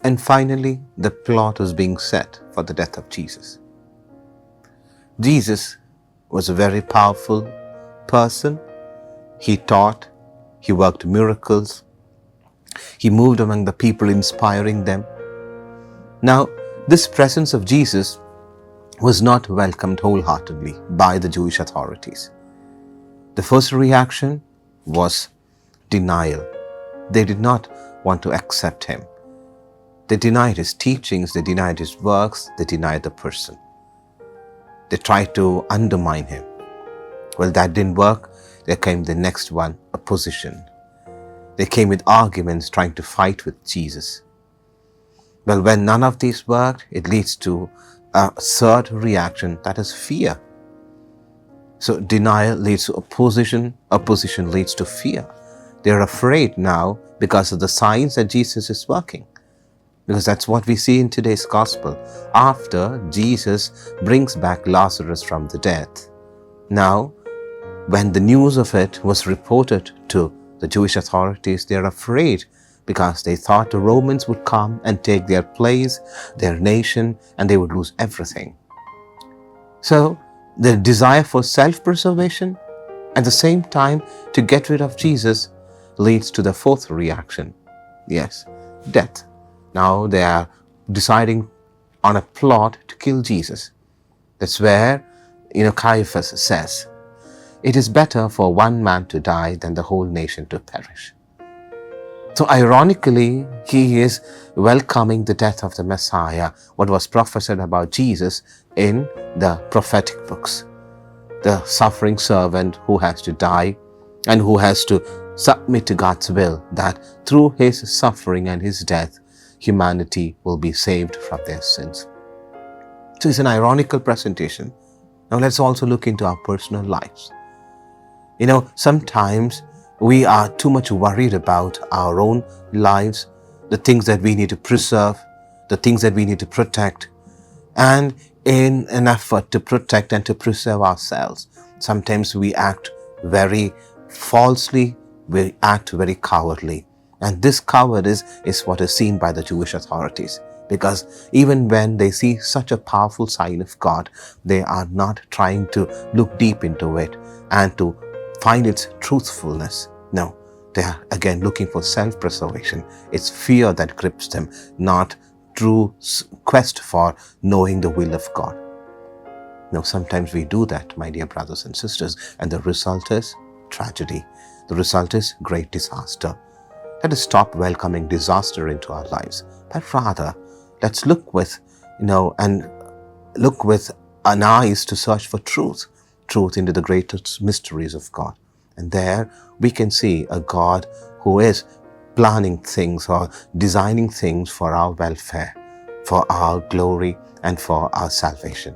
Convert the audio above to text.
And finally, the plot was being set for the death of Jesus. Jesus was a very powerful person. He taught, he worked miracles, he moved among the people, inspiring them. Now, this presence of Jesus was not welcomed wholeheartedly by the Jewish authorities. The first reaction was denial. They did not want to accept him. They denied his teachings, they denied his works, they denied the person. They tried to undermine him. Well, that didn't work. There came the next one, opposition. They came with arguments trying to fight with Jesus. Well, when none of these worked, it leads to a third reaction, that is fear. So denial leads to opposition, opposition leads to fear. They're afraid now because of the signs that Jesus is working. Because that's what we see in today's gospel. After Jesus brings back Lazarus from the dead, now when the news of it was reported to the Jewish authorities, they're afraid because they thought the Romans would come and take their place, their nation, and they would lose everything. So the desire for self-preservation, at the same time to get rid of Jesus, leads to the fourth reaction. Yes, death. Now they are deciding on a plot to kill Jesus. That's where, Caiaphas says, it is better for one man to die than the whole nation to perish. So ironically, he is welcoming the death of the Messiah, what was prophesied about Jesus in the prophetic books. The suffering servant who has to die and who has to submit to God's will, that through his suffering and his death, humanity will be saved from their sins. So it's an ironical presentation. Now let's also look into our personal lives. Sometimes we are too much worried about our own lives, the things that we need to preserve, the things that we need to protect. And in an effort to protect and to preserve ourselves, sometimes we act very falsely, we act very cowardly. And this cowardice is what is seen by the Jewish authorities. Because even when they see such a powerful sign of God, they are not trying to look deep into it and to find its truthfulness. No, they are again looking for self-preservation. It's fear that grips them, not true quest for knowing the will of God. Now, sometimes we do that, my dear brothers and sisters, and the result is tragedy. The result is great disaster. Let us stop welcoming disaster into our lives, but rather let's look with, and look with an eyes to search for truth into the greatest mysteries of God. And there we can see a God who is planning things or designing things for our welfare, for our glory, and for our salvation.